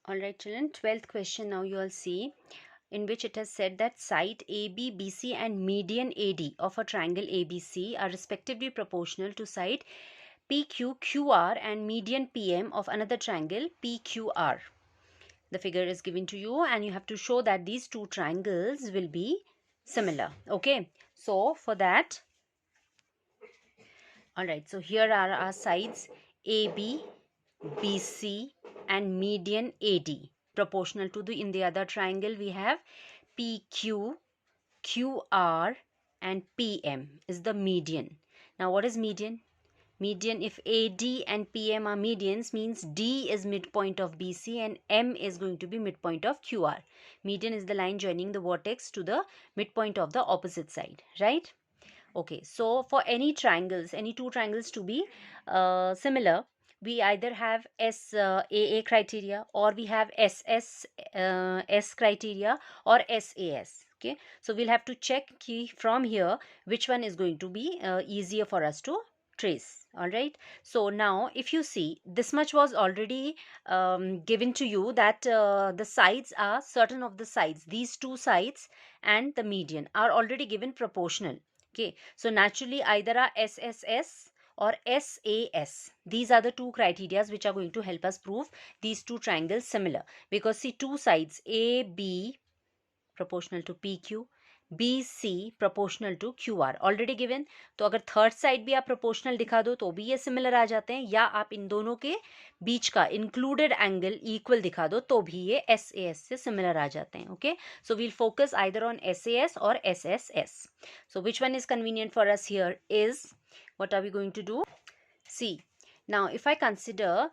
Alright children, 12th question now you all see, in which it has said that side AB, BC and median AD of a triangle ABC are respectively proportional to side PQ, QR and median PM of another triangle PQR. The figure is given to you and you have to show that these two triangles will be similar. Okay, so for that, alright, so here are our sides AB, BC and median AD. Proportional to the, in the other triangle we have PQ, QR and PM is the median. Now what is median? Median, if AD and PM are medians, means D is midpoint of BC and M is going to be midpoint of QR. Median is the line joining the vertex to the midpoint of the opposite side, right? Okay, so for any triangles, any two triangles to be similar, we either have SAA criteria or we have SSS criteria or SAS. Okay, so we'll have to check from here which one is going to be easier for us to trace. All right, so now if you see, this much was already given to you, that the sides are, certain of the sides, these two sides and the median are already given proportional. Okay, so naturally either are SSS or SAS. These are the two criteria which are going to help us prove these two triangles similar, because see, two sides AB proportional to PQ, BC proportional to QR already given. तो अगर third side भी आप proportional दिखा दो तो भी ये similar आ जाते हैं, या आप इन दोनों के बीच का इंक्लूडेड एंगल इक्वल दिखा दो तो भी ये SAS से सिमिलर आ जाते हैं. Okay, so we'll focus either on SAS or SSS. So which one is convenient for us here is, what are we going to do? See, now if I consider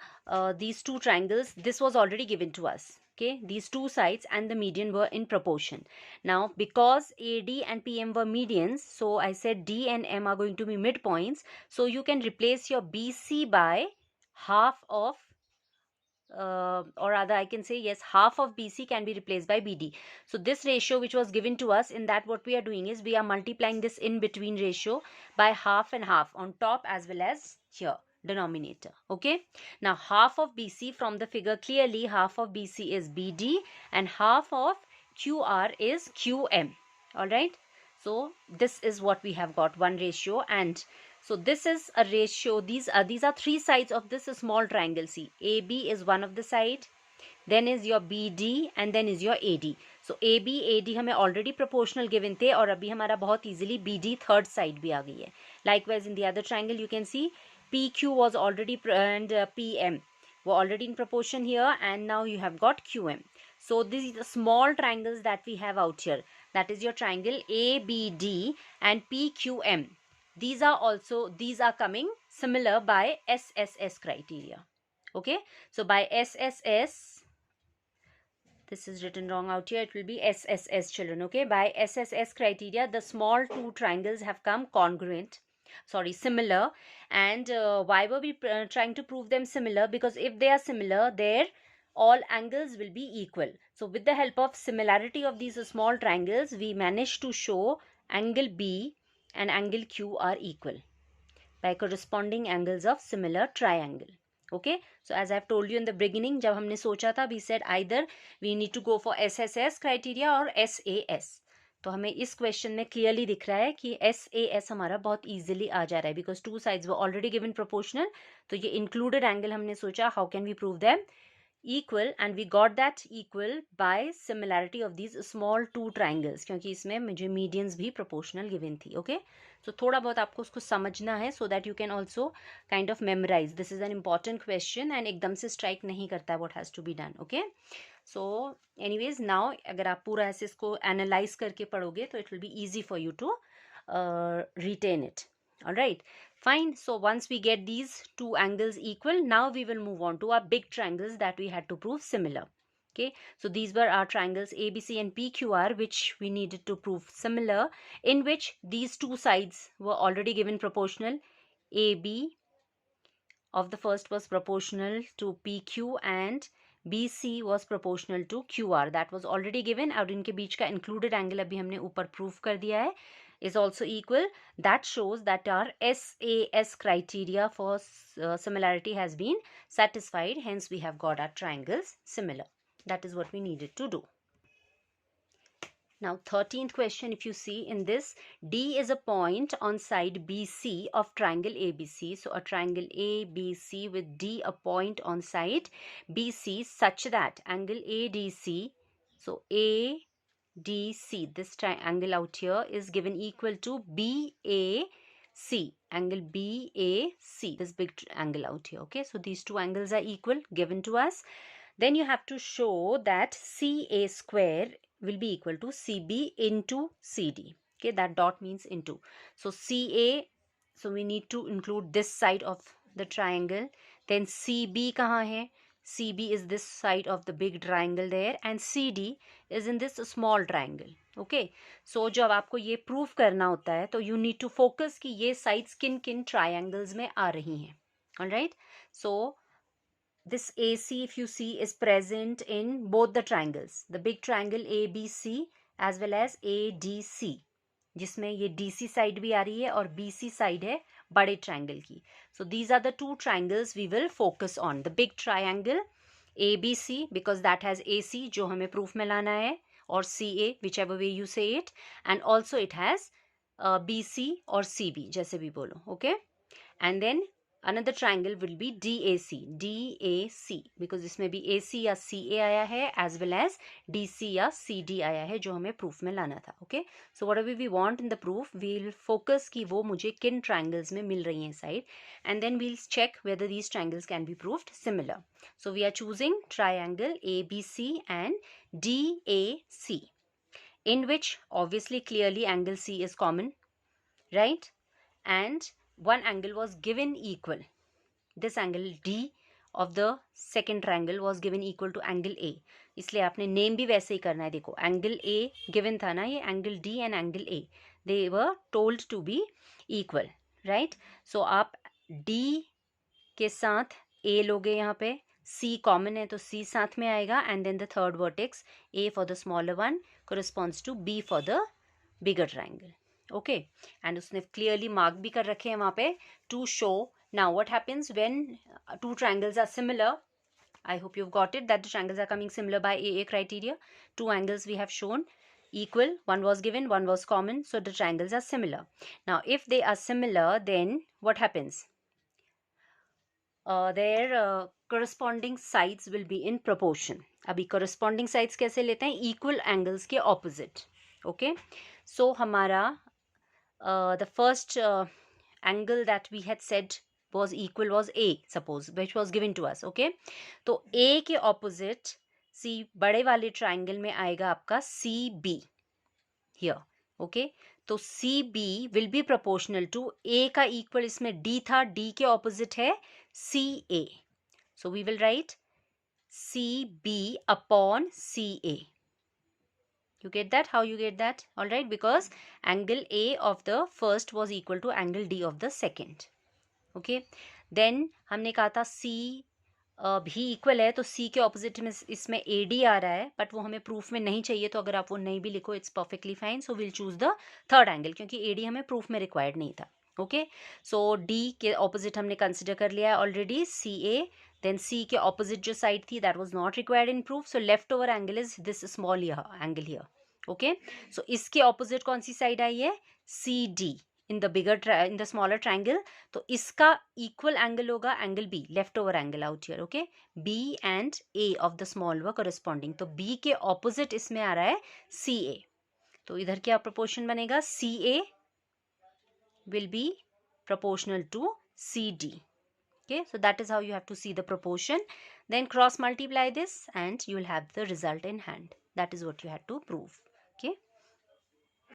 these two triangles, this was already given to us. Okay, these two sides and the median were in proportion. Now because AD and PM were medians, so I said D and M are going to be midpoints. So you can replace your BC by half of or rather I can say, yes, half of BC can be replaced by BD. So this ratio which was given to us, in that what we are doing is we are multiplying this in between ratio by half and half on top as well as here denominator. Okay, now half of BC, from the figure clearly half of BC is BD and half of QR is QM. All right, so this is what we have got, one ratio. And so this is a ratio. These are three sides of this small triangle. See, AB is one of the side, then is your BD and then is your AD. So AB AD हमें already proportional given थे और अभी हमारा बहुत easily BD third side भी आ गई है. Likewise in the other triangle you can see PQ was already and PM were already in proportion here, and now you have got QM. So these are the small triangles that we have out here. That is your triangle ABD and PQM. These are coming similar by SSS criteria. Okay, so by SSS, this is written wrong out here, it will be SSS children. Okay, by SSS criteria the small two triangles have come congruent, sorry, similar. And why were we trying to prove them similar? Because if they are similar, their all angles will be equal. So with the help of similarity of these small triangles, we managed to show angle B and angle Q are equal by corresponding angles of similar triangle. Okay, so as I've told you in the beginning, जब हमने सोचा था, we said either we need to go for SSS criteria or SAS. तो हमें इस question में clearly दिख रहा है कि SAS हमारा बहुत इजीली आ जा रहा है, because two sides were already given proportional. तो ये इंक्लूडेड एंगल हमने सोचा how can we prove them equal, and we got that equal by similarity of these small two triangles, क्योंकि इसमें मुझे medians भी proportional given थी. Okay, so थोड़ा बहुत आपको उसको समझना है so that you can also kind of memorize. This is an important question and एकदम से strike नहीं करता है what has to be done. Okay, so anyways now अगर आप पूरा ऐसे इसको analyze करके पढ़ोगे तो it will be easy for you to retain it. All right, fine. So once we get these two angles equal, now we will move on to our big triangles that we had to prove similar. Okay, so these were our triangles ABC and PQR, which we needed to prove similar, in which these two sides were already given proportional. AB of the first was proportional to PQ and BC was proportional to QR. That was already given. और इनके बीच का included angle अभी हमने ऊपर prove कर दिया है, is also equal. That shows that our SAS criteria for similarity has been satisfied. Hence we have got our triangles similar. That is what we needed to do. Now 13th question, if you see in this, D is a point on side BC of triangle ABC. So a triangle ABC with D a point on side BC such that angle ADC, so ADC, this triangle out here is given equal to BAC, angle BAC, this big angle out here. Okay, so these two angles are equal, given to us. Then you have to show that CA square will be equal to CB into CD. Okay, that dot means into. So CA, so we need to include this side of the triangle. Then CB kahan hai? CB is this side of the big triangle there, and CD is in this small triangle. Okay, so जब आपको ये prove करना होता है तो you need to focus कि ये sides किन किन triangles में आ रही हैं. Alright, so this AC, if you see, is present in both the triangles, the big triangle ABC as well as ADC, जिसमें ये DC side भी आ रही है और BC side है बड़े triangle की. So these are the two triangles we will focus on. The big triangle ABC because that has AC जो हमें proof में लाना है, और CA whichever way you say it, and also it has BC or CB जैसे भी बोलो. Okay, and then another triangle will be DAC because इसमें भी AC या CA आया है as well as DC या CD आया है जो हमें proof में लाना था. Okay, so whatever we want in the proof we'll focus कि वो मुझे किन triangles में मिल रही हैं side, and then we'll check whether these triangles can be proved similar. So we are choosing triangle ABC and DAC, in which obviously clearly angle C is common, right? And one angle was given equal. This angle D of the second triangle was given equal to angle A. इसलिए आपने name भी वैसे ही करना है. देखो angle A given था ना, ये angle D and angle A they were told to be equal, right? So आप D के साथ A लोगे यहाँ पे, C कॉमन है तो C साथ में आएगा, and then the third vertex A for the smaller one corresponds to B for the bigger triangle. Okay, and उसने clearly mark भी कर रखे हैं वहाँ पे to show. Now what happens when two triangles are similar? I hope you've got it that the triangles are coming similar by AA criteria. Two angles we have shown equal, one was given, one was common, so the triangles are similar. Now if they are similar, then what happens? Their corresponding sides will be in proportion. अभी corresponding sides कैसे लेते हैं? Equal angles के opposite. Okay, so हमारा the first angle that we had said was equal was A, suppose, which was given to us. Okay, तो A के opposite C बड़े वाले triangle में आएगा आपका CB here. Okay, तो CB will be proportional to A का equal इसमें D था, D के opposite है CA. So we will write CB upon CA. You get that? How you get that? All right, because angle A of the first was equal to angle D of the second. Okay, then हमने कहा था C भी equal है, तो C के opposite में इसमें AD आ रहा है, बट वो हमें प्रूफ में नहीं चाहिए, तो अगर आप वो नहीं भी लिखो it's perfectly fine. So will choose the third angle क्योंकि AD हमें प्रूफ में रिक्वायर्ड नहीं था. ओके, सो D के ऑपोजिट हमने कंसिडर कर लिया है ऑलरेडी CA. देन C के ऑपोजिट जो साइड थी that was not required in proof, so left over angle is this small angle here. Okay, so इसके ऑपोजिट कौन सी साइड आई है? CD in the bigger in the smaller triangle. तो इसका इक्वल एंगल होगा angle B, left over angle out here. Okay, B and A of the small were corresponding. तो B के ऑपोजिट इसमें आ रहा है CA. तो इधर क्या प्रोपोर्शन बनेगा? CA will be proportional to CD. Okay, so that is how you have to see the proportion. Then cross multiply this and you will have the result in hand. That is what you had to prove. Okay.